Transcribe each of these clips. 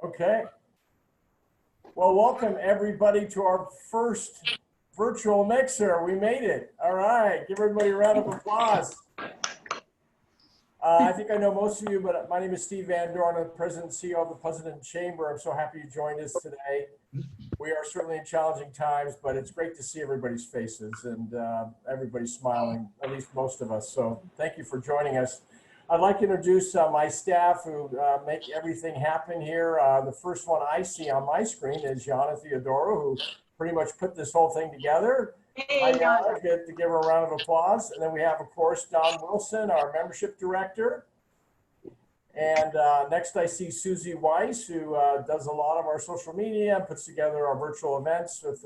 Okay. Well, welcome everybody to our first virtual mixer. We made it. All right. Give everybody a round of applause. I think I know most of you, but my name is Steve Van Dorn. I'm the president and CEO of the Pleasanton Chamber. I'm so happy you joined us today. We are certainly in challenging times, but it's great to see everybody's faces and everybody's smiling, at least most of us. So thank you for joining us. I'd like to introduce my staff who make everything happen here. The first one I see on my screen is Yana Theodoro, who pretty much put this whole thing together. Hey, Yana, get to give her a round of applause. And then we have, of course, Don Wilson, our membership director. And next I see Susie Weiss, who does a lot of our social media and puts together our virtual events with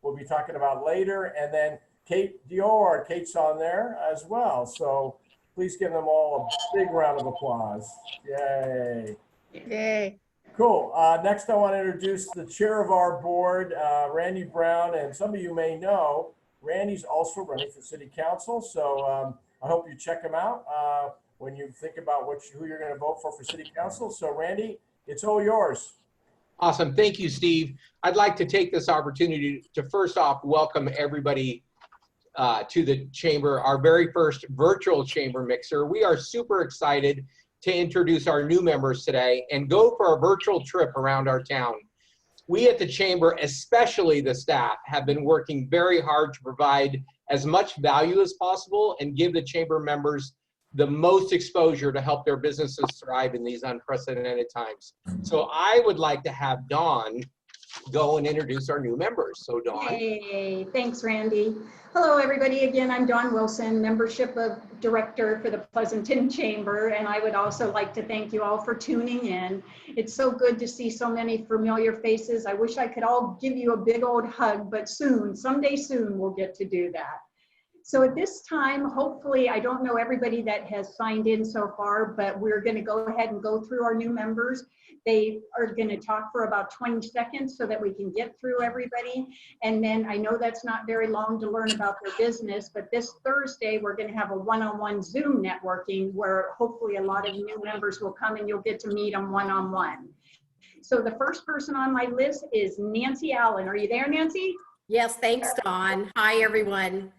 we'll be talking about later. And then Kate Dior, Kate's on there as well. So please give them all a big round of applause. Yay. Yay. Cool. Next, I want to introduce the chair of our board, Randy Brown. And some of you may know, Randy's also running for city council. So I hope you check him out when you think about who you're going to vote for city council. So Randy, it's all yours. Awesome. Thank you, Steve. I'd like to take this opportunity to first off welcome everybody to the chamber, our very first virtual chamber mixer. We are super excited to introduce our new members today and go for a virtual trip around our town. We at the chamber, especially the staff, have been working very hard to provide as much value as possible and give the chamber members the most exposure to help their businesses thrive in these unprecedented times. So I would like to have Dawn go and introduce our new members. So Dawn. Hey, thanks, Randy. Hello, everybody. Again, I'm Dawn Wilson, membership director for the Pleasanton Chamber, and I would also like to thank you all for tuning in. It's so good to see so many familiar faces. I wish I could all give you a big old hug, but soon, someday soon, we'll get to do that. So at this time, hopefully, I don't know everybody that has signed in so far, but we're going to go ahead and go through our new members. They are going to talk for about 20 seconds so that we can get through everybody. And then I know that's not very long to learn about their business, but this Thursday, we're going to have a one-on-one Zoom networking where hopefully a lot of new members will come and you'll get to meet them one-on-one. So the first person on my list is Nancy Allen. Are you there, Nancy? Yes, thanks, Dawn. Hi, everyone.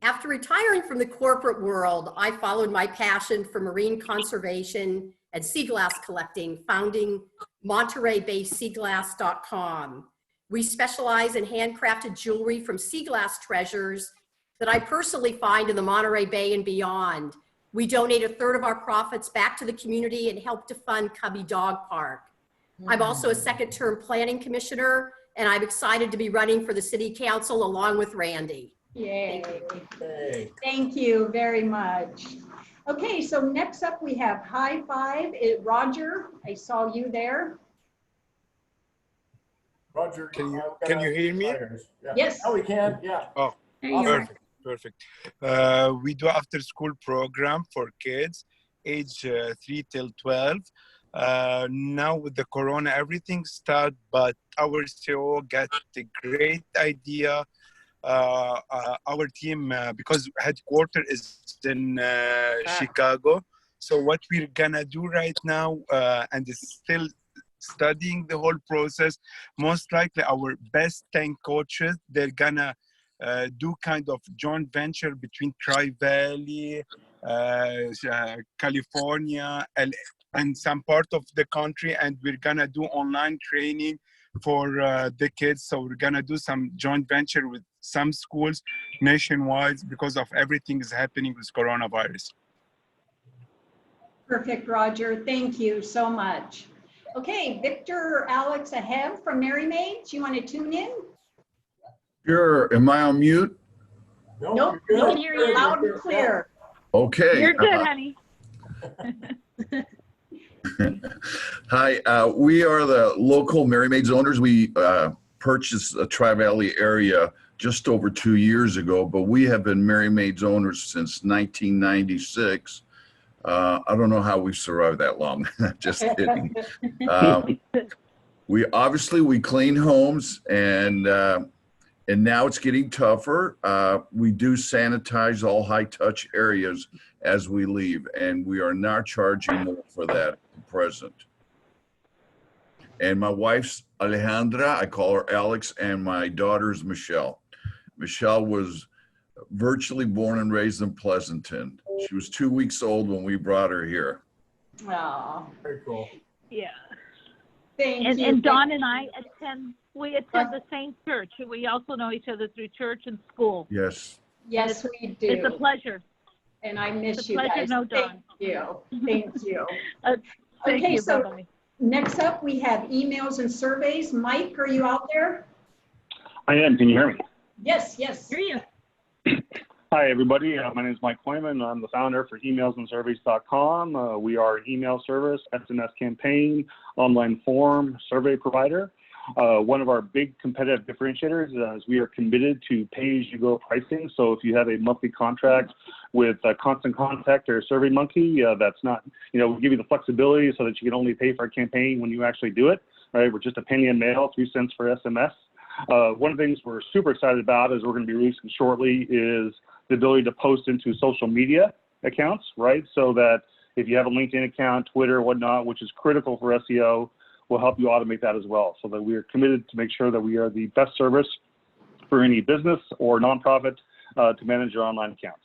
After retiring from the corporate world, I followed my passion for marine conservation and sea glass collecting, founding Monterey-based seaglass.com. We specialize in handcrafted jewelry from sea glass treasures that I personally find in the Monterey Bay and beyond. We donate a third of our profits back to the community and help to fund Cubby Dog Park. I'm also a second-term planning commissioner, and I'm excited to be running for the city council along with Randy. Yay. Thank you very much. Okay, so next up we have High Five. Roger, I saw you there. Roger, can you hear me? Yeah. Yes. Oh, we can. Yeah. Oh, Awesome. perfect. We do after school program for kids age 3 till 12. Now with the corona, everything started, but our CEO got a great idea. Our team, because headquarters is in Chicago, so what we're gonna do right now, and is still studying the whole process, most likely our best 10 coaches, they're gonna do kind of joint venture between Tri-Valley, California, and some part of the country, and we're gonna do online training for the kids. So we're gonna do some joint venture with some schools nationwide because of everything is happening with coronavirus. Perfect, Roger. Thank you so much. Okay, Victor Alex Ahev from Merry Maids, you want to tune in? Sure. Am I on mute? Nope, we can hear you loud and clear. Okay. You're good, honey. Hi, we are the local Merry Maids owners. We purchased the Tri-Valley area just over 2 years ago, but we have been Merry Maids owners since 1996. I don't know how we survived that long. Just kidding. We clean homes, and now it's getting tougher. We do sanitize all high touch areas as we leave, and we are not charging more for that at present. And my wife's Alejandra, I call her Alex, and my daughter's Michelle. Michelle was virtually born and raised in Pleasanton. She was 2 weeks old when we brought her here. Oh, Very cool. Yeah. thank you. And Dawn and I we attend the same church. We also know each other through church and school. Yes. Yes, we do. It's a pleasure. And I miss It's a you pleasure guys. to know Thank Dawn. you. Thank you. Thank Okay, you. so Bye-bye. next up, we have emails and surveys. Mike, are you out there? I am. Can you hear me? Yes, yes. Hear you. Hi, everybody. My name is Mike Koyman. I'm the founder for emailsandsurveys.com. We are an email service, SMS campaign, online form, survey provider. One of our big competitive differentiators is we are committed to pay-as-you-go pricing. So if you have a monthly contract with Constant Contact or SurveyMonkey, that's not, we give you the flexibility so that you can only pay for a campaign when you actually do it, right? We're just a penny a mail, 3 cents for SMS. One of the things we're super excited about is we're going to be releasing shortly is the ability to post into social media accounts, right? So that if you have a LinkedIn account, Twitter, whatnot, which is critical for SEO, we'll help you automate that as well. So that we are committed to make sure that we are the best service for any business or nonprofit to manage your online accounts.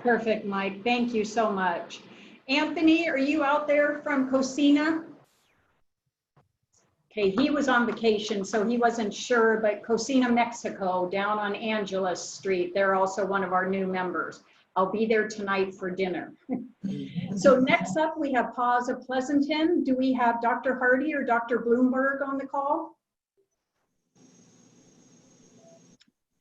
Perfect, Mike. Thank you so much. Anthony, are you out there from Cocina? Okay, he was on vacation, so he wasn't sure, but Cocina, Mexico, down on Angeles Street, they're also one of our new members. I'll be there tonight for dinner. So next up, we have Paws of Pleasanton. Do we have Dr. Hardy or Dr. Bloomberg on the call?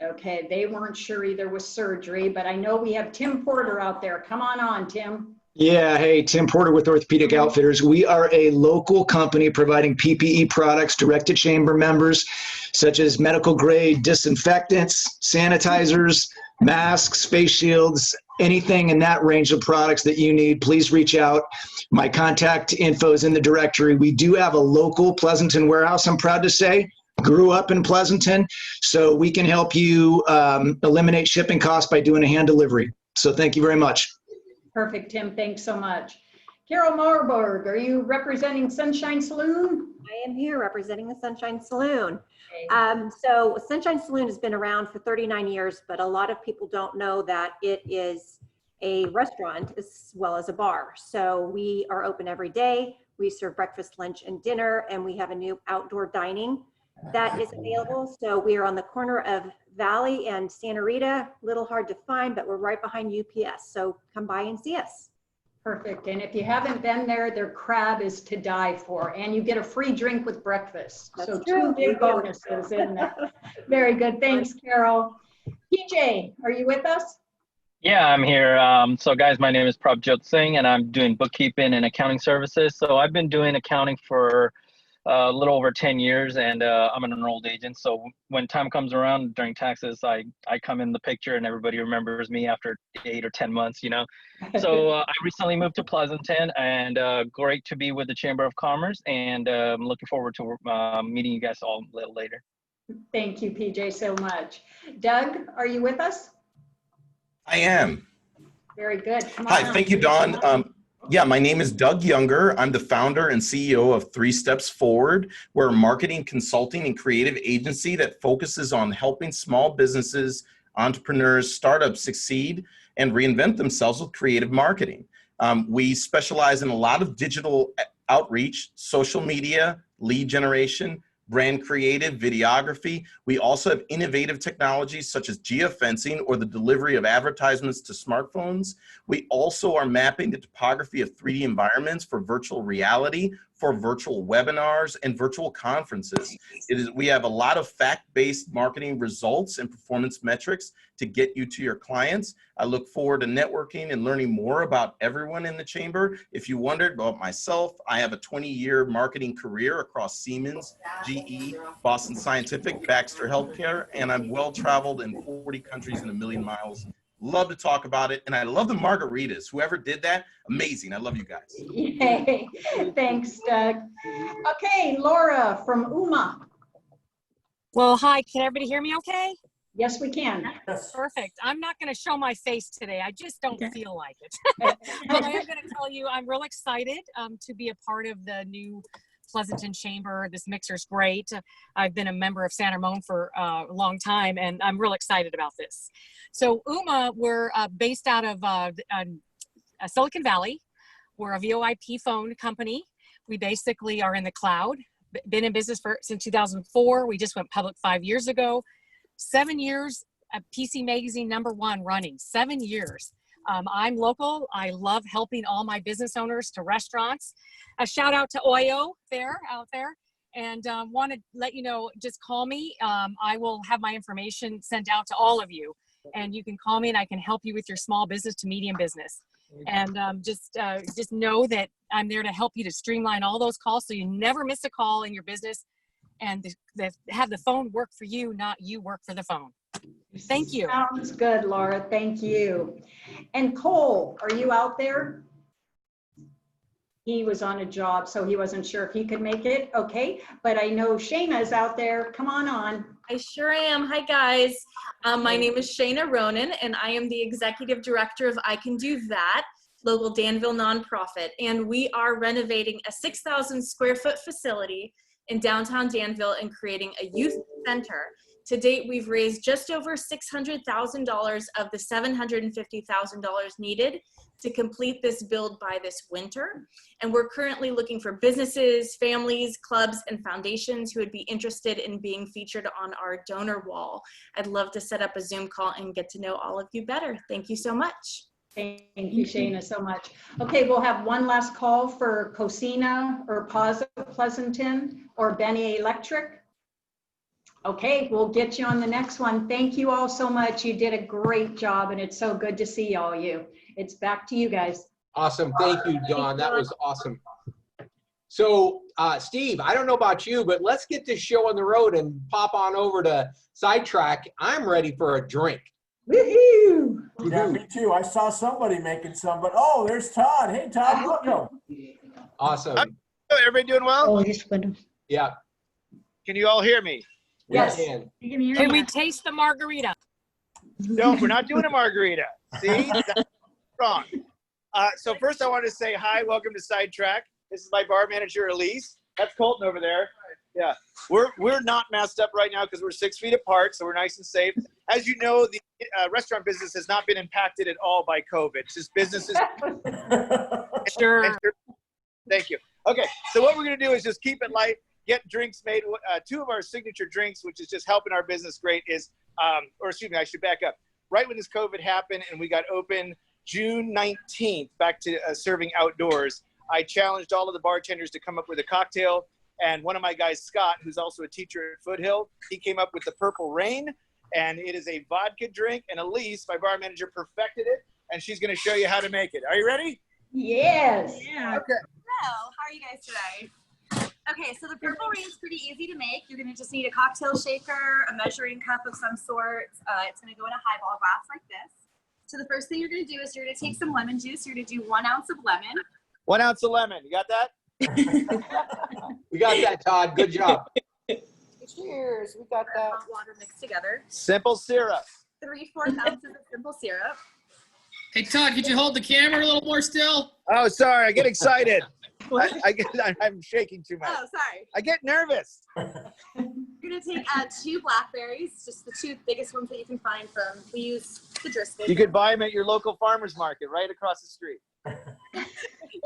Okay, they weren't sure either with surgery, but I know we have Tim Porter out there. Come on, Tim. Yeah, hey, Tim Porter with Orthopedic Outfitters. We are a local company providing PPE products direct to chamber members, such as medical grade disinfectants, sanitizers, masks, face shields, anything in that range of products that you need. Please reach out. My contact info is in the directory. We do have a local Pleasanton warehouse, I'm proud to say. Grew up in Pleasanton, so we can help you eliminate shipping costs by doing a hand delivery. So thank you very much. Perfect, Tim. Thanks so much. Carol Marburg, are you representing Sunshine Saloon? I am here representing the Sunshine Saloon. So Sunshine Saloon has been around for 39 years, but a lot of people don't know that it is a restaurant as well as a bar. So we are open every day. We serve breakfast, lunch, and dinner, and we have a new outdoor dining that is available. So we are on the corner of Valley and Santa Rita, a little hard to find, but we're right behind UPS. So come by and see us. Perfect. And if you haven't been there, their crab is to die for, and you get a free drink with breakfast. That's so true. 2 big bonuses in there. Very good. Thanks, Carol. PJ, are you with us? Yeah, I'm here. So guys, my name is Prabjot Singh and I'm doing bookkeeping and accounting services. So I've been doing accounting for a little over 10 years and I'm an enrolled agent. So when time comes around during taxes, I come in the picture and everybody remembers me after 8 or 10 months, So I recently moved to Pleasanton and great to be with the Chamber of Commerce and I'm looking forward to meeting you guys all a little later. Thank you, PJ, so much. Doug, are you with us? I am. Very good. Come on. Hi, thank you, Dawn. Yeah, my name is Doug Younger. I'm the founder and CEO of 3 Steps Forward. We're a marketing, consulting, and creative agency that focuses on helping small businesses, entrepreneurs, startups succeed and reinvent themselves with creative marketing. We specialize in a lot of digital outreach, social media, lead generation, brand creative, videography. We also have innovative technologies such as geofencing or the delivery of advertisements to smartphones. We also are mapping the topography of 3D environments for virtual reality, for virtual webinars and virtual conferences. We have a lot of fact-based marketing results and performance metrics to get you to your clients. I look forward to networking and learning more about everyone in the chamber. If you wondered about myself, I have a 20-year marketing career across Siemens, GE, Boston Scientific, Baxter Healthcare, and I'm well-traveled in 40 countries and 1 million miles. Love to talk about it, and I love the margaritas. Whoever did that, amazing. I love you guys. Yay. Thanks, Doug. Okay, Laura from UMA. Well, hi, can everybody hear me okay? Yes, we can. Yes. Perfect. I'm not going to show my face today. I just don't feel like it. But I am going to tell you, I'm real excited to be a part of the new Pleasanton Chamber. This mixer's great. I've been a member of San Ramon for a long time, and I'm real excited about this. So UMA, we're based out of Silicon Valley. We're a VoIP phone company. We basically are in the cloud. Been in business since 2004. We just went public 5 years ago. 7 years, PC Magazine #1 running, 7 years. I'm local. I love helping all my business owners to restaurants. A shout out to Oyo out there. And want to let you know, just call me. I will have my information sent out to all of you. And you can call me and I can help you with your small business to medium business. And just know that I'm there to help you to streamline all those calls so you never miss a call in your business, and have the phone work for you, not you work for the phone. Thank you. Sounds good, Laura. Thank you. And Cole, are you out there? He was on a job, so he wasn't sure if he could make it. Okay, but I know Shayna's out there. Come on. I sure am. Hi, guys. My name is Shayna Ronan, and I am the Executive Director of I Can Do That, local Danville nonprofit. And we are renovating a 6,000 square foot facility in downtown Danville and creating a youth center. To date, we've raised just over $600,000 of the $750,000 needed to complete this build by this winter. And we're currently looking for businesses, families, clubs, and foundations who would be interested in being featured on our donor wall. I'd love to set up a Zoom call and get to know all of you better. Thank you so much. Thank you, Shayna, so much. Okay, we'll have one last call for Cosina or Pleasanton or Benny Electric. Okay, we'll get you on the next one. Thank you all so much. You did a great job, and it's so good to see all you. It's back to you guys. Awesome. Thank you, Dawn. That was awesome. So, Steve, I don't know about you, but let's get this show on the road and pop on over to Sidetrack. I'm ready for a drink. Woohoo! Yeah, me too. I saw somebody making some, but oh, there's Todd. Hey, Todd, welcome. Awesome. Everybody doing well? Oh, he's good. Yeah. Can you all hear me? Yes. Can we taste the margarita? No, we're not doing a margarita. See? That's wrong. So first I want to say hi, welcome to Sidetrack. This is my bar manager, Elise. That's Colton over there. Yeah. We're not masked up right now because we're 6 feet apart, so we're nice and safe. As you know, the restaurant business has not been impacted at all by COVID. It's just businesses. Sure. Thank you. Okay, so what we're going to do is just keep it light. Get drinks made. Two of our signature drinks, which is just helping our business great, is, or excuse me, I should back up. Right when this COVID happened and we got open June 19th, back to serving outdoors, I challenged all of the bartenders to come up with a cocktail. And one of my guys, Scott, who's also a teacher at Foothill, he came up with the Purple Rain. And it is a vodka drink. And Elise, my bar manager, perfected it. And she's going to show you how to make it. Are you ready? Yes. Yeah. Okay. Hello, how are you guys today? Okay, so the Purple Rain is pretty easy to make. You're gonna just need a cocktail shaker, a measuring cup of some sort. It's gonna go in a highball glass like this. So the first thing you're gonna do is you're gonna take some lemon juice. You're gonna do 1 ounce of lemon. 1 ounce of lemon, you got that? We got that, Todd, good job. Cheers, we got that. Hot water mixed together. Simple syrup. 3/4 ounces of simple syrup. Hey, Todd, could you hold the camera a little more still? Oh, sorry, I get excited. I'm shaking too much. Oh, sorry. I get nervous. You're gonna take 2 blackberries, just the 2 biggest ones that you can find from. We use the Driscoll. You could buy them at your local farmer's market right across the street.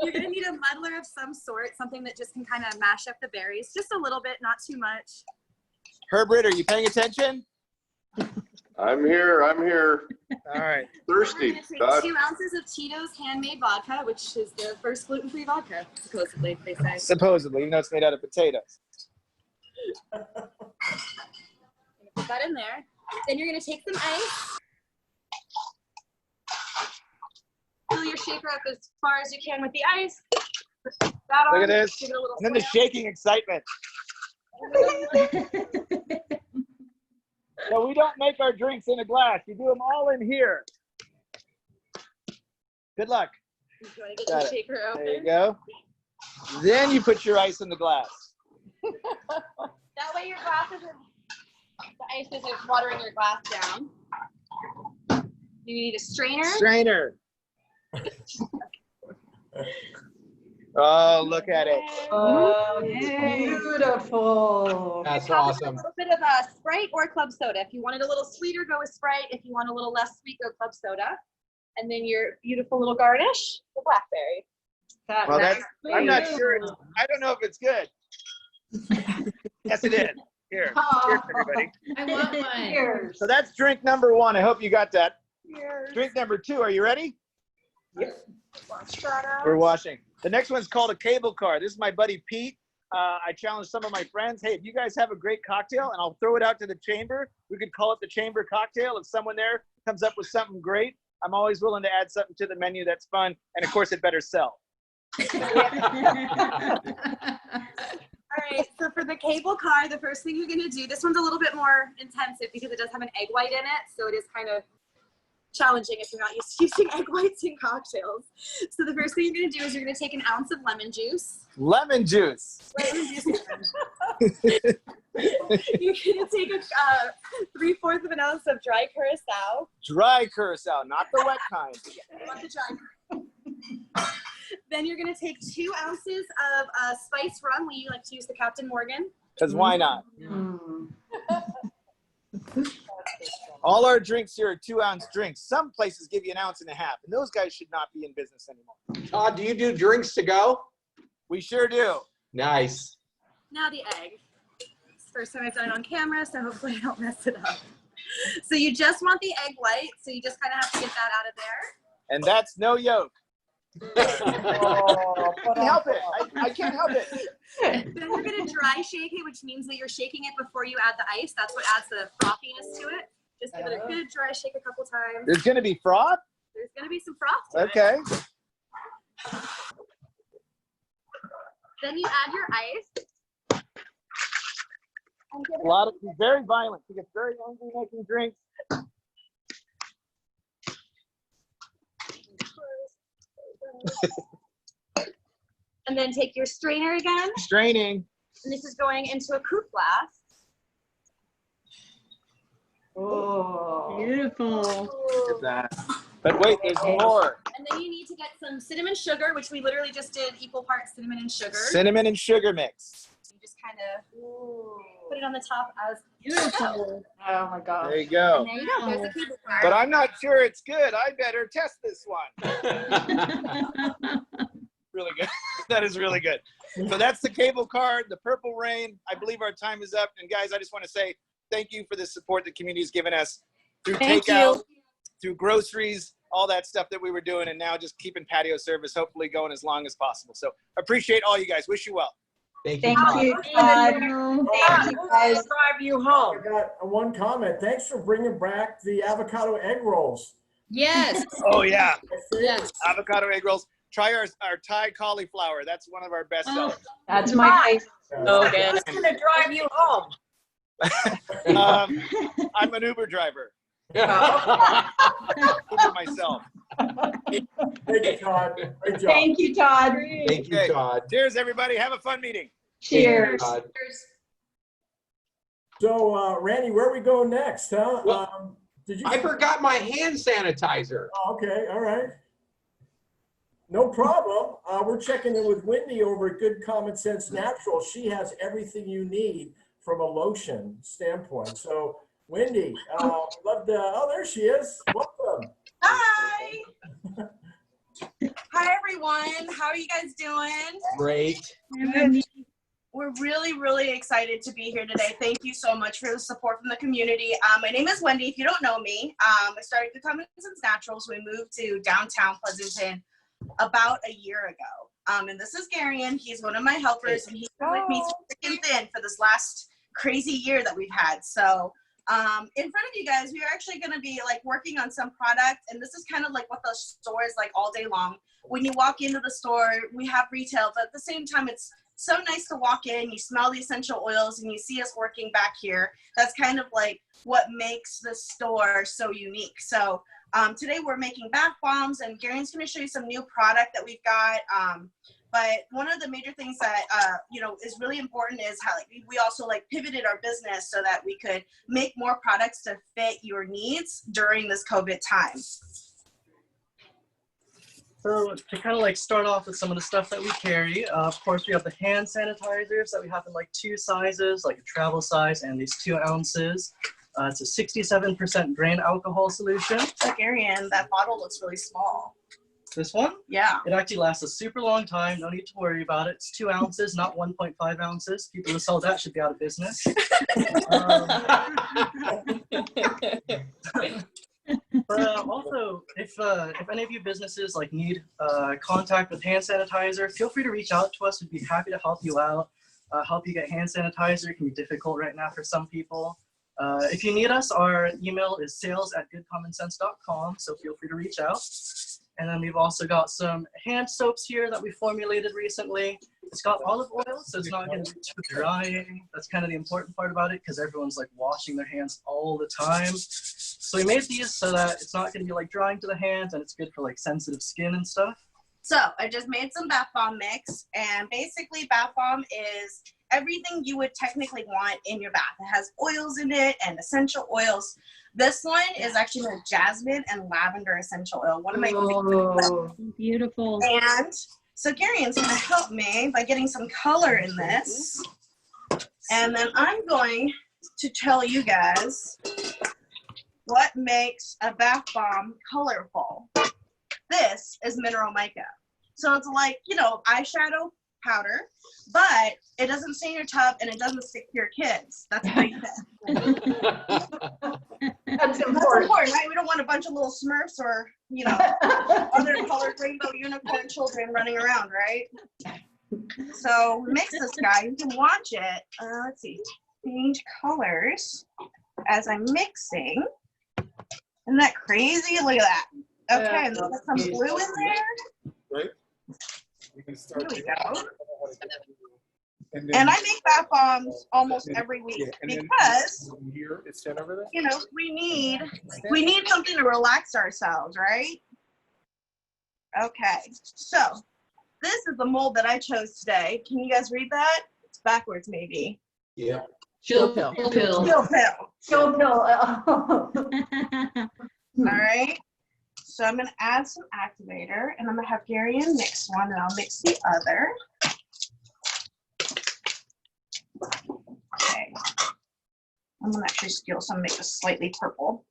You're gonna need a muddler of some sort, something that just can kind of mash up the berries, just a little bit, not too much. Herbert, are you paying attention? I'm here. All right. Thirsty. We're gonna take 2 ounces of Tito's handmade vodka, which is the first gluten-free vodka, supposedly, they say. Supposedly, even though it's made out of potatoes. Put that in there. Then you're gonna take some ice. Fill your shaker up as far as you can with the ice. Put that on. Look at this. Give it a little And then the swirl. shaking excitement. So we don't make our drinks in a glass. You do them all in here. Good luck. You want to get Got your it. shaker open? There you go. Then you put your ice in the glass. That way your glass isn't, the ice isn't watering your glass down. You need a strainer. Strainer. Oh, look at it. Oh, beautiful. That's Top with awesome. A little bit of a Sprite or club soda. If you wanted a little sweeter, go with Sprite. If you want a little less sweet, go club soda. And then your beautiful little garnish, the blackberry. Well, I'm not sure. I don't know if it's good. Yes, it is. Here, cheers, everybody. I want one. Cheers. So that's drink number 1. I hope you got that. Cheers. Drink number 2. Are you ready? Yep. Wash that out. We're washing. The next one's called a cable car. This is my buddy Pete. I challenged some of my friends. Hey, if you guys have a great cocktail, and I'll throw it out to the chamber, we could call it the chamber cocktail. If someone there comes up with something great, I'm always willing to add something to the menu that's fun. And of course, it better sell. All right, so for the cable car, the first thing you're going to do, this one's a little bit more intensive because it does have an egg white in it, so it is kind of challenging if you're not used to using egg whites in cocktails. So the first thing you're going to do is you're going to take an ounce of lemon juice. Lemon juice. Lemon juice. You're going to take a 3/4 of an ounce of dry curacao. Dry curacao, not the wet kind. You want the dry. Then you're going to take 2 ounces of spiced rum. We like to use the Captain Morgan. Because why not? All our drinks here are 2-ounce drinks. Some places give you 1.5 ounces, and those guys should not be in business anymore. Todd, do you do drinks to go? We sure do. Nice. Now the egg. It's the first time I've done it on camera, so hopefully I don't mess it up. So you just want the egg white, so you just kind of have to get that out of there. And that's no yolk. I can't help it. I can't help it. Then you're going to dry shake it, which means that you're shaking it before you add the ice. That's what adds the frothiness to it. Just give it a good dry shake a couple times. There's going to be froth? There's going to be some froth to it. Okay. Then you add your ice. And give it He's very violent. He gets very angry making drinks. And then take your strainer again. Straining. And this is going into a coupe glass. Oh, beautiful. Look at that. But wait, there's more. And then you need to get some cinnamon sugar, which we literally just did equal parts cinnamon and sugar. Cinnamon and sugar mix. You just kind of put it on the top as beautiful. Oh my gosh. There you go. And there you go. There's the cable car. But I'm not sure it's good. I better test this one. Really good. That is really good. So that's the cable car, the Purple Rain. I believe our time is up. And guys, I just want to say thank you for the support the community has given us through takeout, through groceries, all that stuff that we were doing, and now just keeping patio service hopefully going as long as possible. So appreciate all you guys. Wish you well. Thank you, Todd. Thank you, guys. Drive you home. I got one comment. Thanks for bringing back the avocado egg rolls. Yes. Oh, yeah. Yes. Avocado egg rolls. Try our Thai cauliflower. That's one of our best sellers. That's my favorite. Okay. Who's going to drive you home? I'm an Uber driver. Uber myself. Thank you, Todd. Great job. Thank you, Todd. Thank you, Todd. Cheers, everybody. Have a fun meeting. Cheers. So, Randy, where we go next, huh? Well, did you? I forgot my hand sanitizer. Oh, okay, all right. No problem. We're checking in with Wendy over at Good Common Sense Natural. She has everything you need from a lotion standpoint. So, Wendy, love to. Oh, there she is. Welcome. Hi. Hi, everyone. How are you guys doing? Great. We're really, really excited to be here today. Thank you so much for the support from the community. My name is Wendy. If you don't know me, I started Good Common Sense Naturals. We moved to downtown Pleasanton about a year ago. And this is Garion. He's one of my helpers, and he's been with me thick and thin for this last crazy year that we've had. So in front of you guys, we are actually going to be like working on some product, and this is kind of like what the store is like all day long. When you walk into the store, we have retail, but at the same time, it's so nice to walk in, you smell the essential oils, and you see us working back here. That's kind of like what makes the store so unique. So today we're making bath bombs, and Garion's going to show you some new product that we've got. But one of the major things that, is really important is how we also pivoted our business so that we could make more products to fit your needs during this COVID time. So to kind of like start off with some of the stuff that we carry, of course we have the hand sanitizers that we have in like 2 sizes, like a travel size and these 2 ounces. It's a 67% grain alcohol solution. So Arian, that bottle looks really small. This one? Yeah. It actually lasts a super long time. No need to worry about it. It's 2 ounces, not 1.5 ounces. People who sell that should be out of business. But also, if any of you businesses like need contact with hand sanitizer, feel free to reach out to us. We'd be happy to help you out, help you get hand sanitizer. It can be difficult right now for some people. If you need us, our email is sales@goodcommonsense.com, so feel free to reach out. And then we've also got some hand soaps here that we formulated recently. It's got olive oil, so it's not going to be too drying. That's kind of the important part about it, because everyone's like washing their hands all the time. So we made these so that it's not going to be like drying to the hands, and it's good for like sensitive skin and stuff. So I just made some bath bomb mix, and basically bath bomb is everything you would technically want in your bath. It has oils in it and essential oils. This one is actually with jasmine and lavender essential oil. One of my favorite. Beautiful. And so Garian's going to help me by getting some color in this. And then I'm going to tell you guys what makes a bath bomb colorful. This is mineral mica. So it's like, you know, eyeshadow powder, but it doesn't stain your tub and it doesn't stick to your kids. That's a big thing. That's important, right? We don't want a bunch of little Smurfs or, you know, other colored rainbow unicorn children running around, right? So mix this guy. You can watch it. Let's see. Change colors as I'm mixing. Isn't that crazy? Look at that. Okay, and then put some blue in there. Right? You can start. There we go. And I make bath bombs almost every week because, here it's 10 over there. you know, we need something to relax ourselves, right? Okay, so this is the mold that I chose today. Can you guys read that? It's backwards, maybe. Yeah. Chill pill. Chill pill. Chill pill. All right. So I'm gonna add some activator, and I'm gonna have Garian mix one, and I'll mix the other. Okay. I'm gonna actually steal some, make this slightly purple.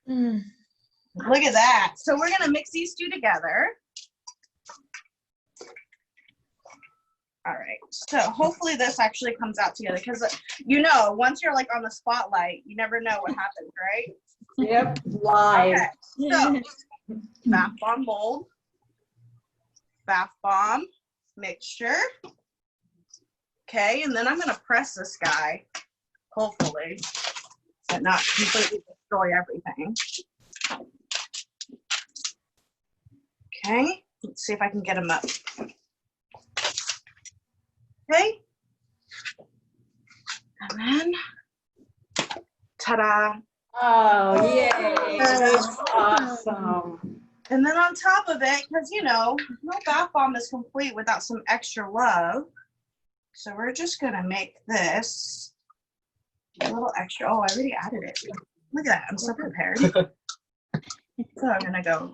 Look at that. So we're gonna mix these two together. All right, so hopefully this actually comes out together, because you know, once you're like on the spotlight, you never know what happens, right? Yep, live. Okay, so bath bomb mold, bath bomb mixture. Okay, and then I'm gonna press this guy, hopefully, but not completely destroy everything. Okay, let's see if I can get him up. Okay, and then, ta-da. Oh, yay, that's awesome. And then on top of it, because you know, no bath bomb is complete without some extra love. So we're just gonna make this a little extra. Oh, I already added it. Look at that, I'm so prepared. So I'm gonna go.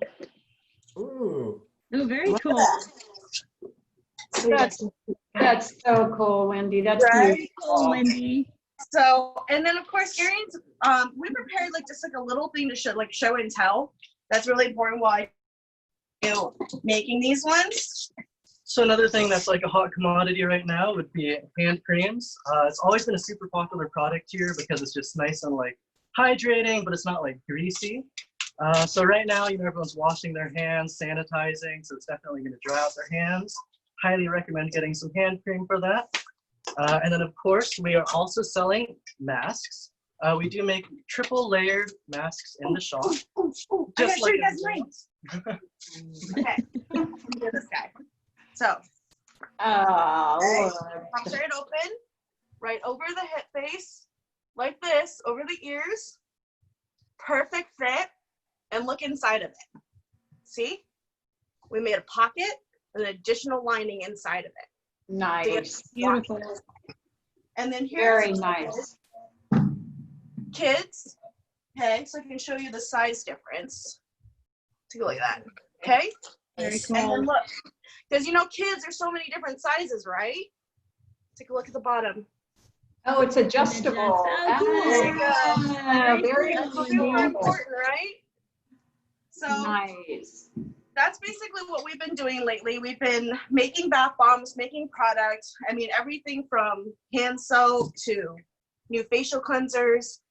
Ooh. Oh, very cool. That's so cool, Wendy. That's Right? cool, Wendy. So, and then of course, Gary's, we prepared like just like a little thing to show and tell. That's really important while I'm making these ones. So another thing that's like a hot commodity right now would be hand creams. It's always been a super popular product here because it's just nice and like hydrating, but it's not like greasy. So right now, you know, everyone's washing their hands, sanitizing, so it's definitely going to dry out their hands. Highly recommend getting some hand cream for that. And then of course, we are also selling masks. We do make triple layered masks in the shop. Just like okay, do this guy. So, pops right open, right over the hip base, like this, over the ears. Perfect fit, and look inside of it. See? We made a pocket, an additional lining inside of it. Nice, beautiful. And then here's very nice. Kids. Okay, so I can show you the size difference. Take a look at that. Okay, And then look, because you know, kids, there's so many different sizes, right? Take a look at the bottom. Oh, it's adjustable. There you go. Very That's cool. super important, right? So Nice. that's basically what we've been doing lately. We've been making bath bombs, making products. I mean, everything from hand soap to new facial cleansers.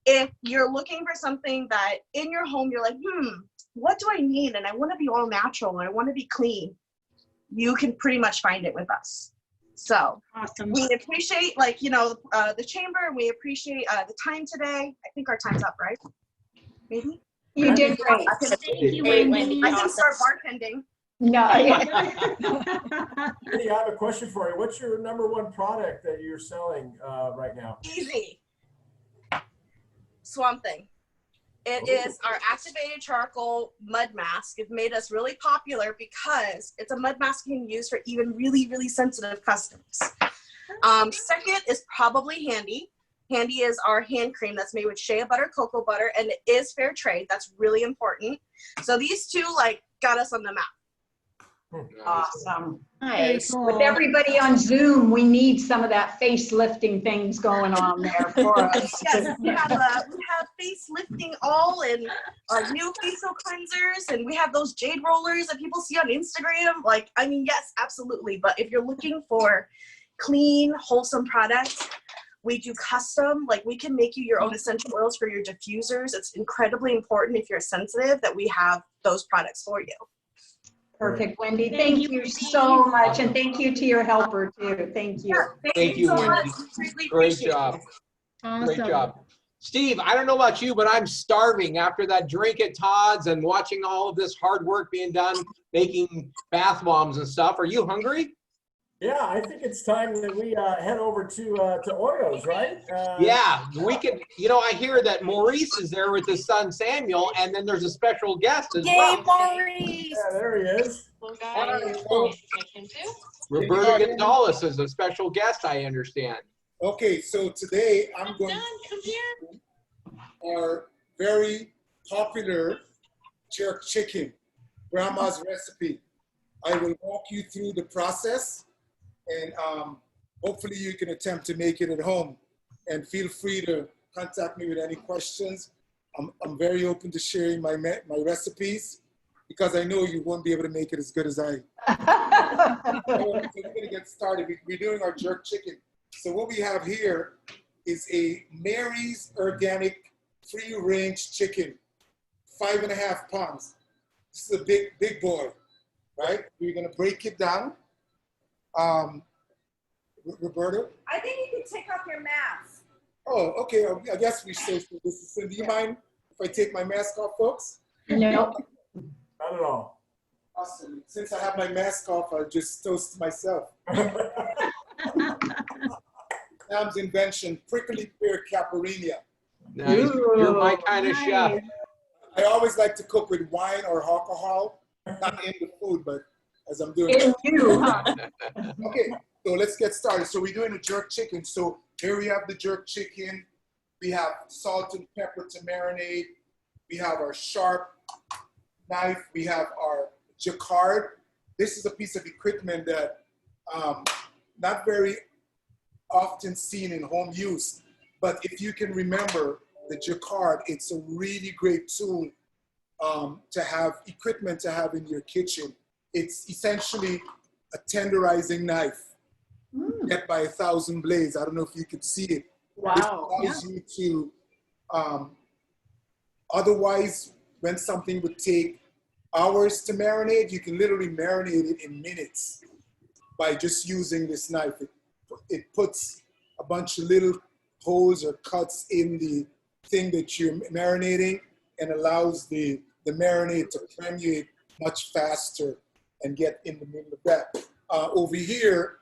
If you're looking for something that in your home, you're like, what do I need? And I want to be all natural and I want to be clean. You can pretty much find it with us. So awesome. We appreciate, like, you know, the chamber, and we appreciate the time today. I think our time's up, right? Maybe? You did great. Thank you, Wendy. I can start bartending. No. Wendy, I have a question for you. What's your #1 product that you're selling right now? Easy. Swamp Thing. It is our activated charcoal mud mask. It made us really popular because it's a mud mask you can use for even really, really sensitive customers. Second is probably Handy. Handy is our hand cream that's made with shea butter, cocoa butter, and it is fair trade. That's really important. So these two like got us on the map. Awesome. Nice. With everybody on Zoom, we need some of that face lifting things going on there for us. Yes, we have face lifting all and our new facial cleansers, and we have those jade rollers that people see on Instagram. Like, I mean, yes, absolutely. But if you're looking for clean, wholesome products, we do custom. Like, we can make you your own essential oils for your diffusers. It's incredibly important if you're sensitive that we have those products for you. Perfect, Wendy. Thank you so much. And thank you to your helper too. Thank you. Thank you, so Wendy. much. Greatly Great appreciate job. it. Great job. Steve, I don't know about you, but I'm starving after that drink at Todd's and watching all of this hard work being done, making bath bombs and stuff. Are you hungry? Yeah, I think it's time that we head over to Oreos, right? Yeah, we could, you know, I hear that Maurice is there with his son Samuel, and then there's a special guest as well. Maurice! Yeah, there he is. Roberta Gonzalez is a special guest, I understand. Okay, so today I'm going to do our very popular jerk chicken, Grandma's recipe. I will walk you through the process, and hopefully you can attempt to make it at home. And feel free to contact me with any questions. I'm very open to sharing my recipes because I know you won't be able to make it as good as I. So we're gonna get started. We're doing our jerk chicken. So what we have here is a Mary's Organic free-range chicken, 5.5 pounds. This is a big boy, right? We're gonna break it down. Roberta? I think you can take off your mask. Oh, okay. I guess we social distancing. Do you mind if I take my mask off, folks? No. Not at all. Awesome. Since I have my mask off, I'll just toast myself. Sam's invention, prickly pear caparina. Nice. You're my kind of chef. I always like to cook with wine or alcohol, not in the food, but as I'm doing it. You, huh? Okay, so let's get started. So we're doing a jerk chicken. So here we have the jerk chicken. We have salt and pepper to marinate. We have our sharp knife. We have our jacquard. This is a piece of equipment that not very often seen in home use, but if you can remember the jacquard, it's a really great tool to have, equipment to have in your kitchen. It's essentially a tenderizing knife, get by 1,000 blades. I don't know if you could see it. Wow. It allows you to, otherwise, when something would take hours to marinate, you can literally marinate it in minutes by just using this knife. It puts a bunch of little holes or cuts in the thing that you're marinating and allows the marinade to permeate much faster and get in the middle of that. Over here,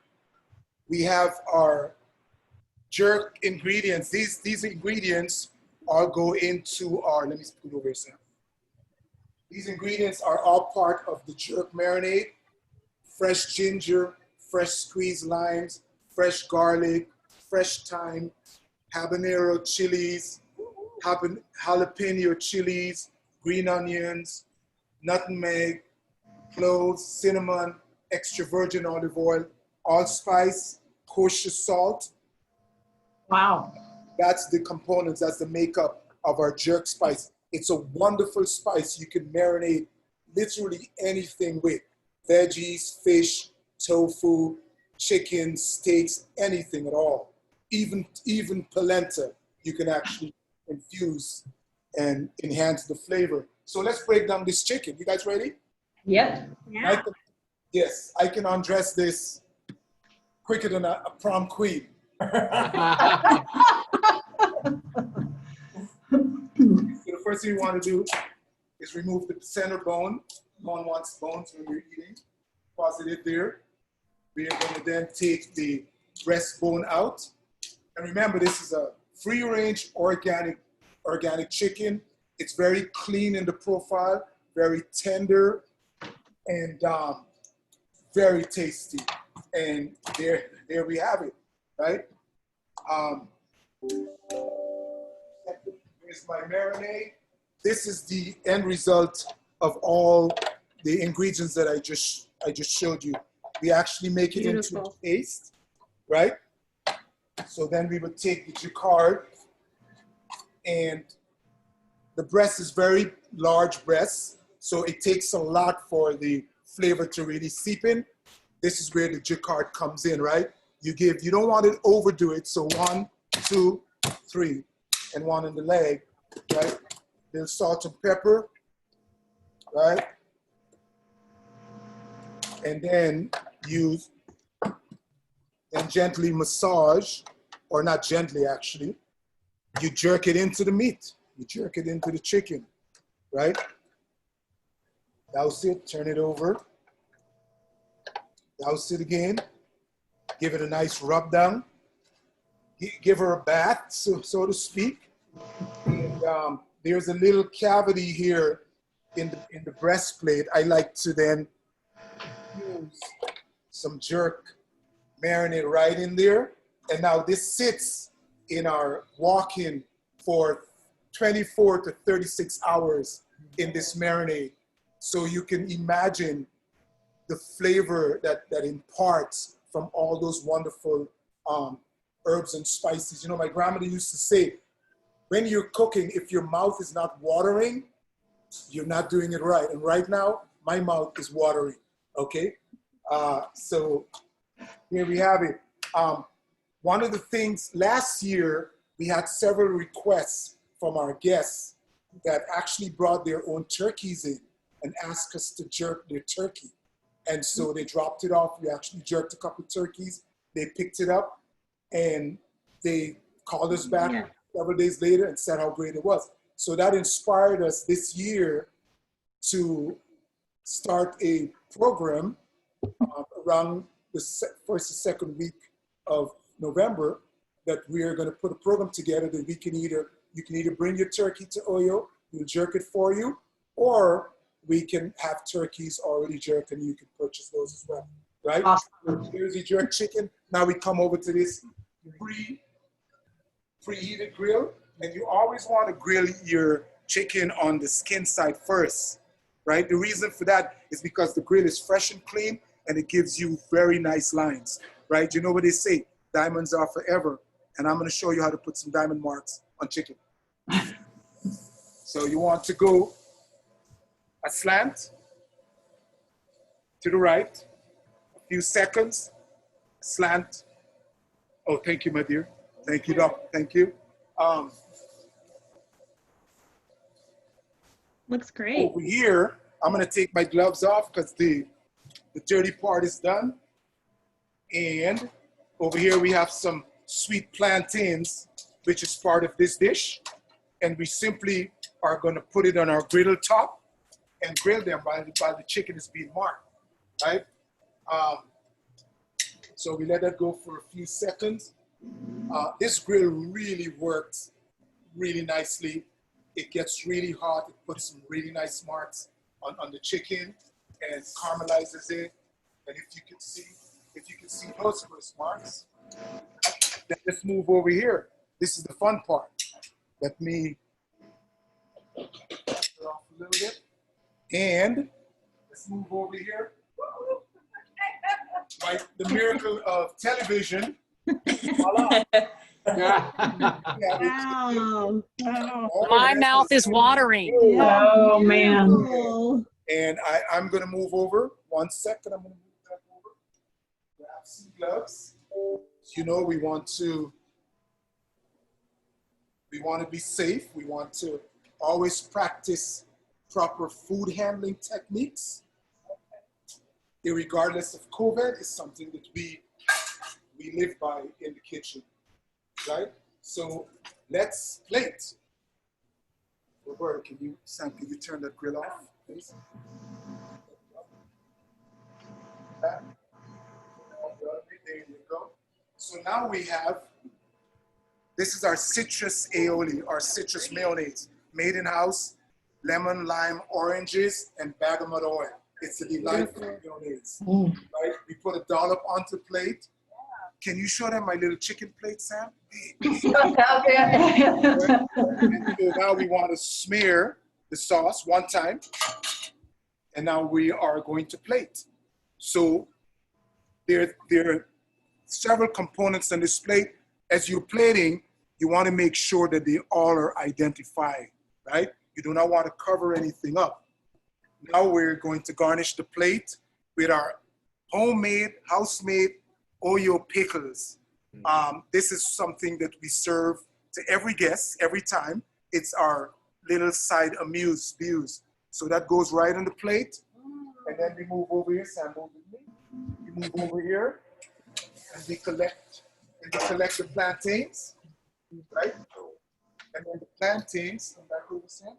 we have our jerk ingredients. These ingredients all go into our, let me put over here. These ingredients are all part of the jerk marinade. Fresh ginger, fresh squeezed limes, fresh garlic, fresh thyme, habanero chilies, jalapeno chilies, green onions, nutmeg, cloves, cinnamon, extra virgin olive oil, allspice, kosher salt. Wow. That's the components, that's the makeup of our jerk spice. It's a wonderful spice you can marinate literally anything with. Veggies, fish, tofu, chicken, steaks, anything at all. Even polenta, you can actually infuse and enhance the flavor. So let's break down this chicken. You guys ready? Yep. Yeah. Yes, I can undress this quicker than a prom queen. So the first thing you want to do is remove the center bone. No one wants bones when you're eating. Deposit it there. We are going to then take the breastbone out. And remember, this is a free-range organic chicken. It's very clean in the profile, very tender, and very tasty. And there we have it, right? Here's my marinade. This is the end result of all the ingredients that I just showed you. We actually make it into a paste, right? So then we would take the jacquard, and the breast is very large breast, so it takes a lot for the flavor to really seep in. This is where the jacquard comes in, right? You don't want to overdo it, so 1, 2, 3, and 1 in the leg, right? Then salt and pepper, right? And then gently massage, or not gently actually, you jerk it into the meat. You jerk it into the chicken, right? Douse it, turn it over. Douse it again. Give it a nice rub down. Give her a bath, so to speak. And there's a little cavity here in the breastplate. I like to then use some jerk marinade right in there. And now this sits in our walk-in for 24 to 36 hours in this marinade. So you can imagine the flavor that imparts from all those wonderful herbs and spices. You know, my grandmother used to say, when you're cooking, if your mouth is not watering, you're not doing it right. And right now, my mouth is watering, okay? So here we have it. One of the things, last year, we had several requests from our guests that actually brought their own turkeys in and asked us to jerk their turkey. And so they dropped it off. We actually jerked a couple of turkeys. They picked it up and they called us back several days later and said how great it was. So that inspired us this year to start a program around the first and second week of November, that we are going to put a program together that you can either bring your turkey to Oyo, we'll jerk it for you, or we can have turkeys already jerked and you can purchase those as well, right? Awesome. Here's your jerk chicken. Now we come over to this preheated grill, and you always want to grill your chicken on the skin side first, right? The reason for that is because the grill is fresh and clean and it gives you very nice lines, right? You know what they say, diamonds are forever. And I'm going to show you how to put some diamond marks on chicken. So you want to go a slant to the right, a few seconds, slant. Oh, thank you, my dear. Thank you, Doc. Thank you. Looks great. Over here, I'm going to take my gloves off because the dirty part is done. And over here, we have some sweet plantains, which is part of this dish. And we simply are going to put it on our griddle top and grill them while the chicken is being marked, right? So we let that go for a few seconds. This grill really works really nicely. It gets really hot. It puts some really nice marks on the chicken and caramelizes it. And if you can see those first marks, then let's move over here. This is the fun part. Let me turn off a little bit. And Let's move over here. Like the miracle of television. Voila. Wow. My mouth is watering. Oh, man. And I'm going to move over. 1 second. I'm going to move that over. Grab some gloves. You know, we want to be safe. We want to always practice proper food handling techniques. Irregardless of COVID, is something that we live by in the kitchen, right? So let's plate. Roberta, Sam, can you turn that grill off, please? There you go. So now we have, this is our citrus aioli, our citrus mayonnaise, made in house, lemon, lime, oranges, and bergamot oil. It's a delightful mayonnaise, right? We put a dollop onto the plate. Can you show them my little chicken plate, Sam? And so now we want to smear the sauce 1 time, and now we are going to plate. So there are several components on this plate. As you're plating, you want to make sure that they all are identified, right? You do not want to cover anything up. Now we're going to garnish the plate with our homemade, house-made Oyo pickles. This is something that we serve to every guest every time. It's our little side amuse-buse. So that goes right on the plate. And then we move over here. Sam, move with me. We move over here. And we collect the plantains, right? And then the plantains, come back over, Sam.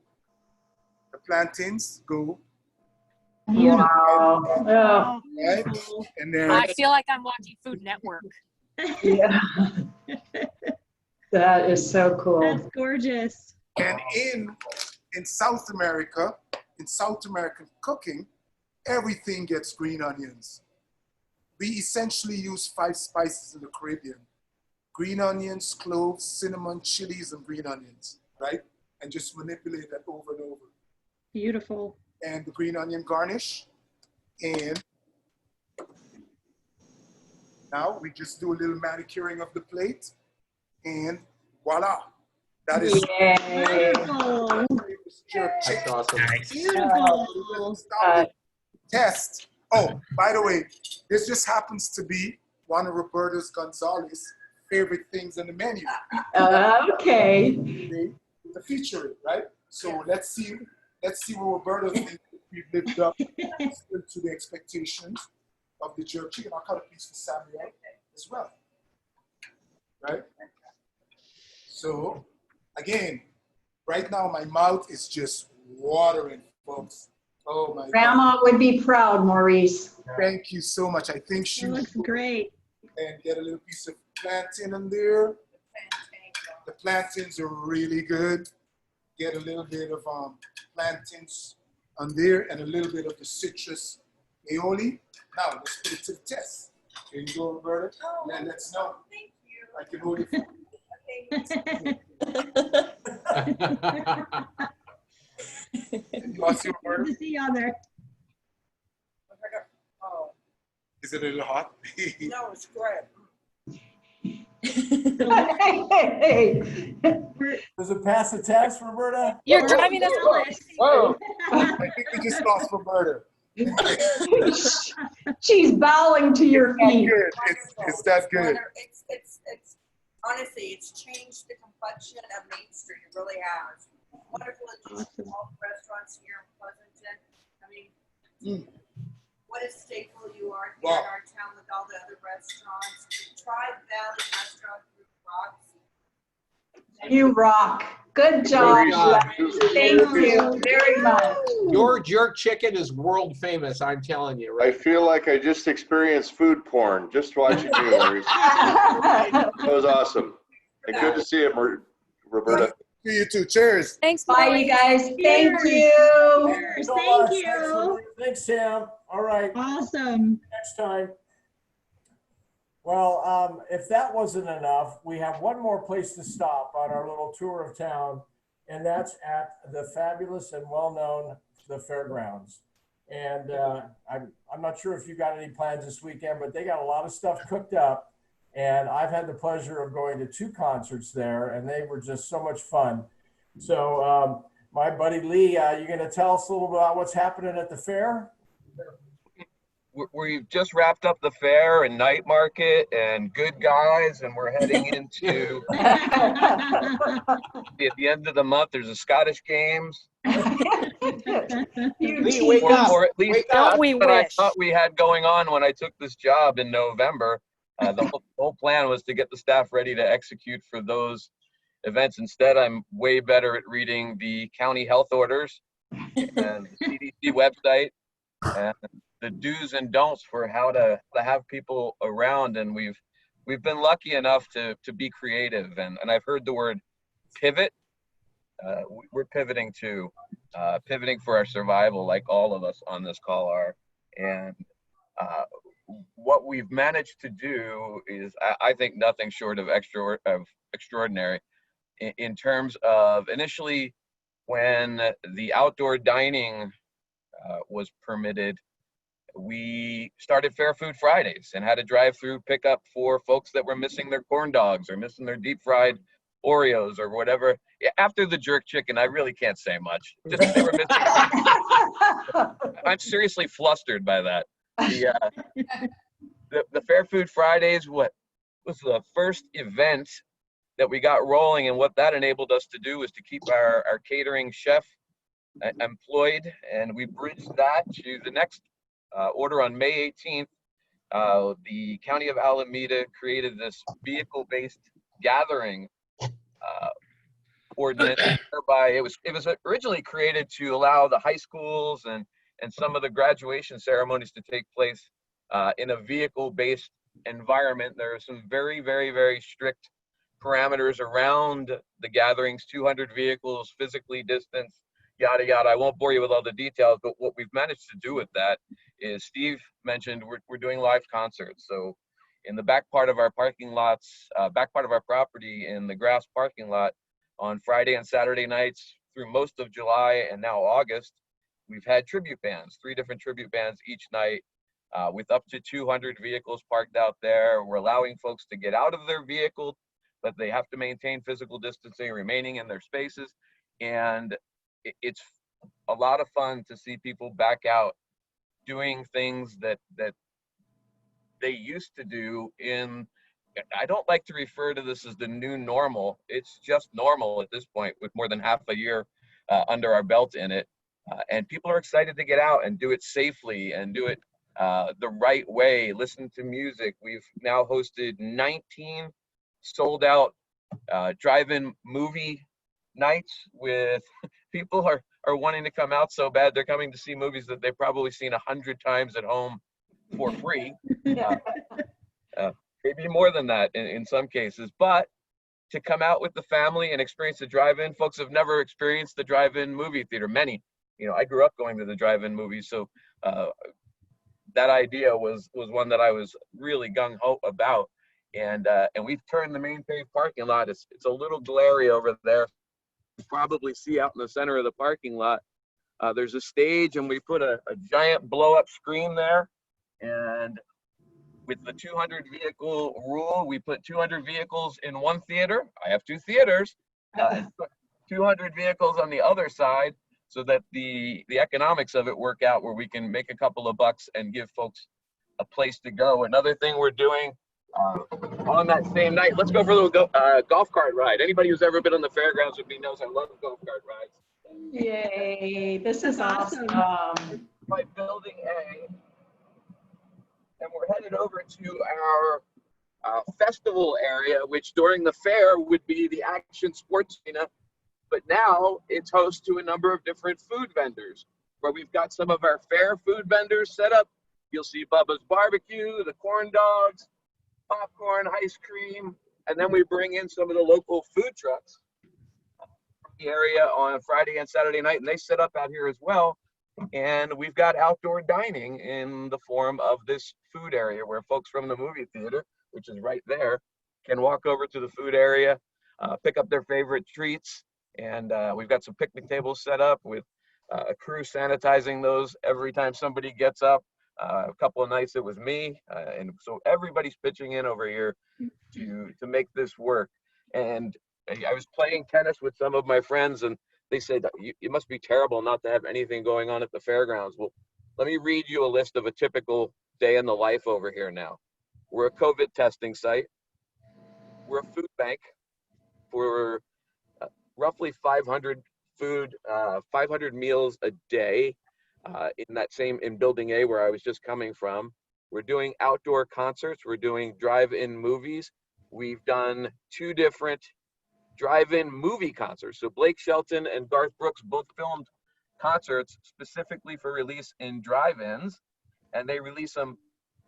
The plantains go. Wow. Oh. Right? And then I feel like I'm watching Food Network. Yeah. That is so cool. That's gorgeous. And in South America, in South American cooking, everything gets green onions. We essentially use 5 spices in the Caribbean: green onions, cloves, cinnamon, chilies, and green onions, right? And just manipulate that over and over. Beautiful. And the green onion garnish. And now we just do a little manicuring of the plate, and voila. That is Beautiful. That's awesome. Beautiful. Test. Oh, by the way, this just happens to be one of Roberta's Gonzalez favorite things on the menu. Okay. To feature it, right? So let's see what Roberta thinks we've lived up to the expectations of the jerk chicken. I'll cut a piece for Samuel as well, right? So again, right now my mouth is just watering, folks. Oh my Grandma would be proud, Maurice. Thank you so much. I think she Looks great. And get a little piece of plantain in there. The plantains are really good. Get a little bit of plantains on there and a little bit of the citrus aioli. Now let's put it to the test. Here you go, Roberta. And let's know. Thank you. I can hold it for you. You want to see, Roberta? Good to see you on there. Is it a little hot? No, it's great. Does it pass the test, Roberta? You're driving us nuts. Whoa. I think we just lost Roberta. She's bowing to your feet. It's that good. It's honestly, it's changed the complexion of Main Street. It really has. Wonderful addition to all the restaurants here in Pleasanton. I mean, what a staple you are here in our town with all the other restaurants. The Tri-Valley Restaurant Group rocks. You rock. Good job. Thank you very much. Your jerk chicken is world famous, I'm telling you. I Right? feel like I just experienced food porn just watching you, Maurice. That was awesome. And good to see you, Roberta. See you too. Cheers. Thanks, bye, you guys. Thank you. Cheers. Thank you. Thanks, Sam. All right. Awesome. Next time. Well, if that wasn't enough, we have one more place to stop on our little tour of town, and that's at the fabulous and well-known the Fairgrounds. And I'm not sure if you got any plans this weekend, but they got a lot of stuff cooked up. And I've had the pleasure of going to 2 concerts there, and they were just so much fun. So my buddy Lee, you going to tell us a little bit about what's happening at the fair? We've just wrapped up the fair and night market and good guys, and we're heading into at the end of the month. There's a Scottish games. Lee, wake up! Or at least Wake up. that's We what I wish. thought we had going on when I took this job in November. The whole plan was to get the staff ready to execute for those events. Instead, I'm way better at reading the county health orders and the CDC website and the do's and don'ts for how to have people around. And we've been lucky enough to be creative. And I've heard the word pivot. We're pivoting too, pivoting for our survival, like all of us on this call are. And what we've managed to do is, I think, nothing short of extraordinary in terms of initially when the outdoor dining was permitted. We started Fair Food Fridays and had a drive-through pickup for folks that were missing their corn dogs or missing their deep fried Oreos or whatever. After the jerk chicken, I really can't say much. Just they were missing. I'm seriously flustered by that. The Fair Food Fridays was the first event that we got rolling, and what that enabled us to do was to keep our catering chef employed, and we bridged that to the next order on May 18th. The County of Alameda created this vehicle-based gathering ordinance, whereby it was originally created to allow the high schools and some of the graduation ceremonies to take place in a vehicle-based environment. There are some very, very, very strict parameters around the gatherings, 200 vehicles, physically distanced, yada, yada. I won't bore you with all the details, but what we've managed to do with that is, Steve mentioned, we're doing live concerts. So in the back part of our parking lots, back part of our property in the grass parking lot on Friday and Saturday nights through most of July and now August, we've had tribute bands, 3 different tribute bands each night with up to 200 vehicles parked out there. We're allowing folks to get out of their vehicle, but they have to maintain physical distancing, remaining in their spaces. And it's a lot of fun to see people back out doing things that they used to do in, I don't like to refer to this as the new normal. It's just normal at this point with more than half a year under our belt in it. And people are excited to get out and do it safely and do it the right way, listen to music. We've now hosted 19 sold out drive-in movie nights with people are wanting to come out so bad they're coming to see movies that they've probably seen 100 times at home for free. Maybe more than that in some cases, but to come out with the family and experience the drive-in. Folks have never experienced the drive-in movie theater. Many, I grew up going to the drive-in movies, so that idea was one that I was really gung-ho about. And we've turned the main paved parking lot. It's a little glary over there. You probably see out in the center of the parking lot. There's a stage, and we put a giant blow-up screen there. And with the 200 vehicle rule, we put 200 vehicles in one theater. I have 2 theaters. 200 vehicles on the other side, so that the economics of it work out where we can make a couple of bucks and give folks a place to go. Another thing we're doing on that same night, let's go for a little golf cart ride. Anybody who's ever been on the fairgrounds with me knows I love golf cart rides. Yay, this is awesome. By building A, and we're headed over to our festival area, which during the fair would be the Action Sports Arena, but now it's host to a number of different food vendors, where we've got some of our fair food vendors set up. You'll see Bubba's Barbecue, the corn dogs, popcorn, ice cream, and then we bring in some of the local food trucks from the area on Friday and Saturday night, and they set up out here as well. And we've got outdoor dining in the form of this food area where folks from the movie theater, which is right there, can walk over to the food area, pick up their favorite treats. And we've got some picnic tables set up with a crew sanitizing those every time somebody gets up. A couple of nights it was me, and so everybody's pitching in over here to make this work. And I was playing tennis with some of my friends, and they said, it must be terrible not to have anything going on at the fairgrounds. Well, let me read you a list of a typical day in the life over here now. We're a COVID testing site. We're a food bank for roughly 500 meals a day in Building A where I was just coming from. We're doing outdoor concerts. We're doing drive-in movies. We've done 2 different drive-in movie concerts. So Blake Shelton and Garth Brooks both filmed concerts specifically for release in drive-ins, and they release them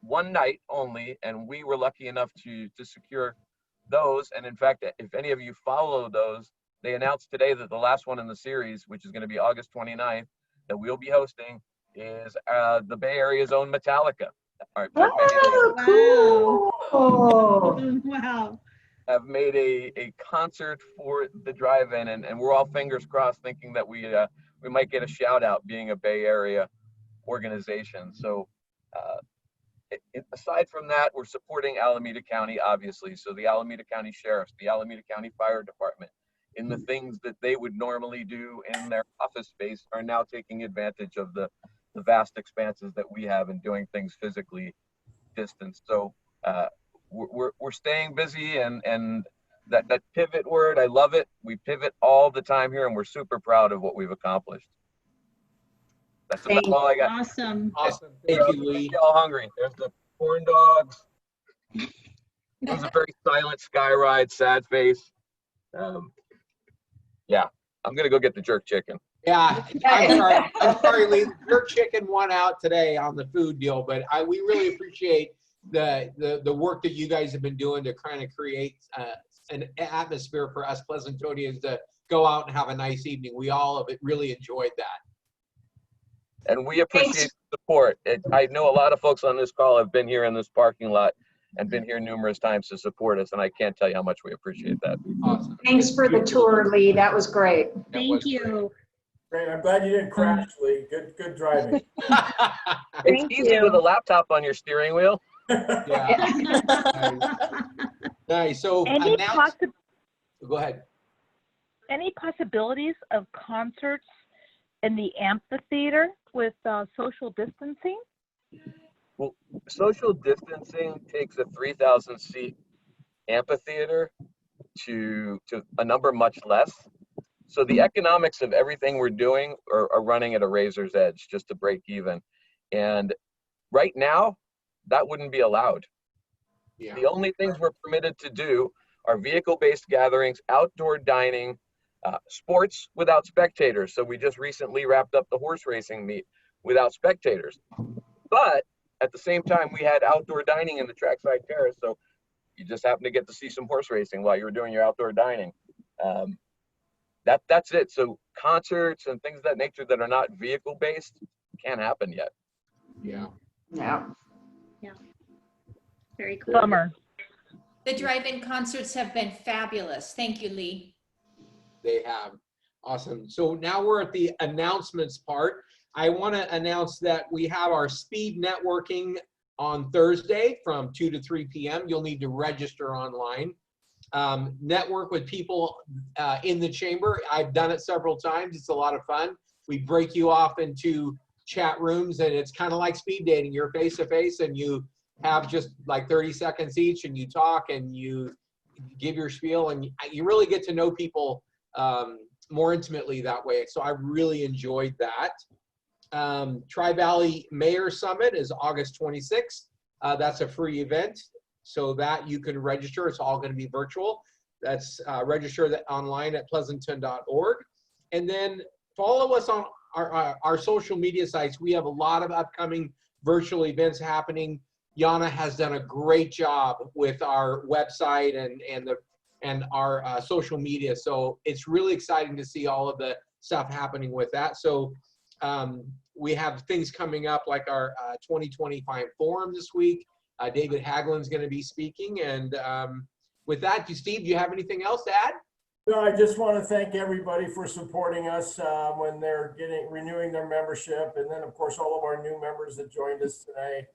one night only, and we were lucky enough to secure those. And in fact, if any of you follow those, they announced today that the last one in the series, which is going to be August 29th, that we'll be hosting is the Bay Area's own Metallica. Wow. Have made a concert for the drive-in, and we're all fingers crossed thinking that we might get a shout out being a Bay Area organization. So aside from that, we're supporting Alameda County, obviously. So the Alameda County Sheriffs, the Alameda County Fire Department, in the things that they would normally do in their office space are now taking advantage of the vast expanses that we have and doing things physically distanced. So we're staying busy, and that pivot word, I love it. We pivot all the time here, and we're super proud of what we've accomplished. That's about all I got. Awesome. Awesome. Thank you, Lee. Y'all hungry? There's the corn dogs. It was a very silent sky ride, sad face. Yeah, I'm gonna go get the jerk chicken. Yeah, I'm sorry, Lee. Your chicken won out today on the food deal, but we really appreciate the work that you guys have been doing to kind of create an atmosphere for us Pleasantonians to go out and have a nice evening. We all have really enjoyed that. And we appreciate the support. I know a lot of folks on this call have been here in this parking lot and been here numerous times to support us, and I can't tell you how much we appreciate that. Awesome. Thanks for the tour, Lee. That was great. Thank you. Great. I'm glad you didn't crash, Lee. Good driving. It's easy with a laptop on your steering wheel. Nice. So go ahead. Any possibilities of concerts in the amphitheater with social distancing? Well, social distancing takes a 3,000 seat amphitheater to a number much less. So the economics of everything we're doing are running at a razor's edge just to break even. And right now, that wouldn't be allowed. Yeah. The only things we're permitted to do are vehicle-based gatherings, outdoor dining, sports without spectators. So we just recently wrapped up the horse racing meet without spectators. But at the same time, we had outdoor dining in the trackside terrace. So you just happen to get to see some horse racing while you were doing your outdoor dining. That's it. So concerts and things of that nature that are not vehicle-based can't happen yet. Yeah. Yeah. Yeah. Very cool. Bummer. The drive-in concerts have been fabulous. Thank you, Lee. They have. Awesome. So now we're at the announcements part. I want to announce that we have our speed networking on Thursday from 2 to 3 p.m. You'll need to register online. Network with people in the chamber. I've done it several times. It's a lot of fun. We break you off into chat rooms, and it's kind of like speed dating. You're face to face, and you have just like 30 seconds each, and you talk and you give your spiel, and you really get to know people more intimately that way. So I really enjoyed that. Tri-Valley Mayor Summit is August 26th. That's a free event, so that you can register. It's all going to be virtual. That's register that online at pleasanton.org. And then follow us on our social media sites. We have a lot of upcoming virtual events happening. Yana has done a great job with our website and our social media. So it's really exciting to see all of the stuff happening with that. So we have things coming up like our 2025 forum this week. David Hagelin's going to be speaking. And with that, Steve, do you have anything else to add? No, I just want to thank everybody for supporting us when they're renewing their membership. And then, of course, all of our new members that joined us today.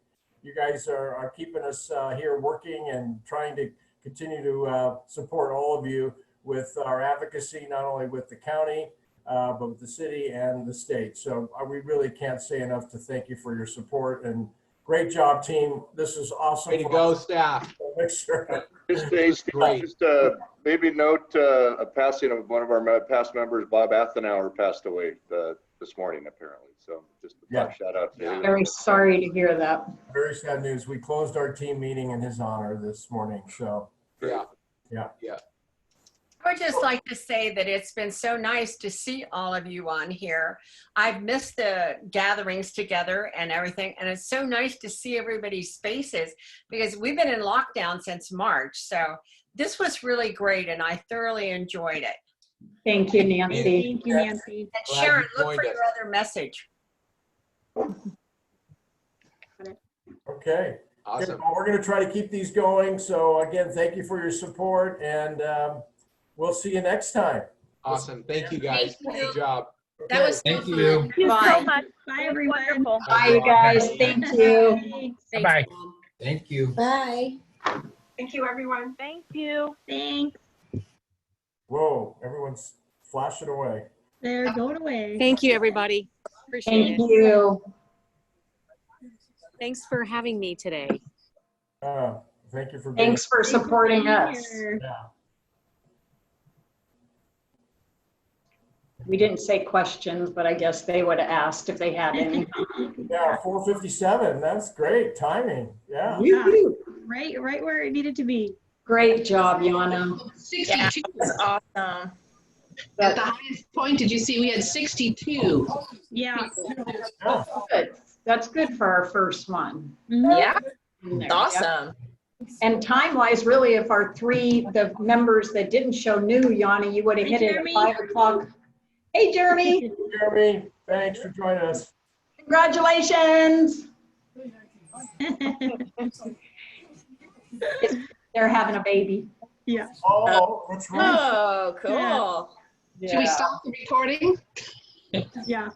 You guys are keeping us here working and trying to continue to support all of you with our advocacy, not only with the county, but with the city and the state. So we really can't say enough to thank you for your support, and great job, team. This is awesome. Way to go, staff. Make sure. Just maybe note a passing of one of our past members, Bob Athenauer, passed away this morning, apparently. So just a shout out to him. Very sorry to hear that. Very sad news. We closed our team meeting in his honor this morning. So yeah. I would just like to say that it's been so nice to see all of you on here. I've missed the gatherings together and everything, and it's so nice to see everybody's faces because we've been in lockdown since March. So this was really great, and I thoroughly enjoyed it. Thank you, Nancy. Thank you, Nancy. And Sharon, look for your other message. Okay. Awesome. Well, we're going to try to keep these going. So again, thank you for your support, and we'll see you next time. Awesome. Thank you, guys. Good job. That was Thank so you. fun. Thank you Bye. so much. Bye, everyone. Wonderful. Bye, you guys. Thank you. Bye-bye. Thank you. Bye. Thank you, everyone. Thank you. Thanks. Whoa, everyone's flashing away. They're going away. Thank you, everybody. Appreciate Thank it. you. Thanks for having me today. Thank you for being Thanks for supporting us. Yeah. We didn't say questions, but I guess they would have asked if they had any. Yeah, 4:57. That's great timing. Yeah. Yeah. Right where it needed to be. Great job, Yana. 62 is awesome. At the highest point, did you see we had 62? Yeah. Good. That's good for our first one. Yeah. There. Awesome. And time-wise, really, if the members that didn't show knew, Yana, you would have Hey, hit it at Jeremy. 5 o'clock. Hey, Jeremy. Jeremy, thanks for joining us. Congratulations. They're having a baby. Yeah. Oh, that's right. Oh, cool. Yeah. Should we stop the recording? Yeah.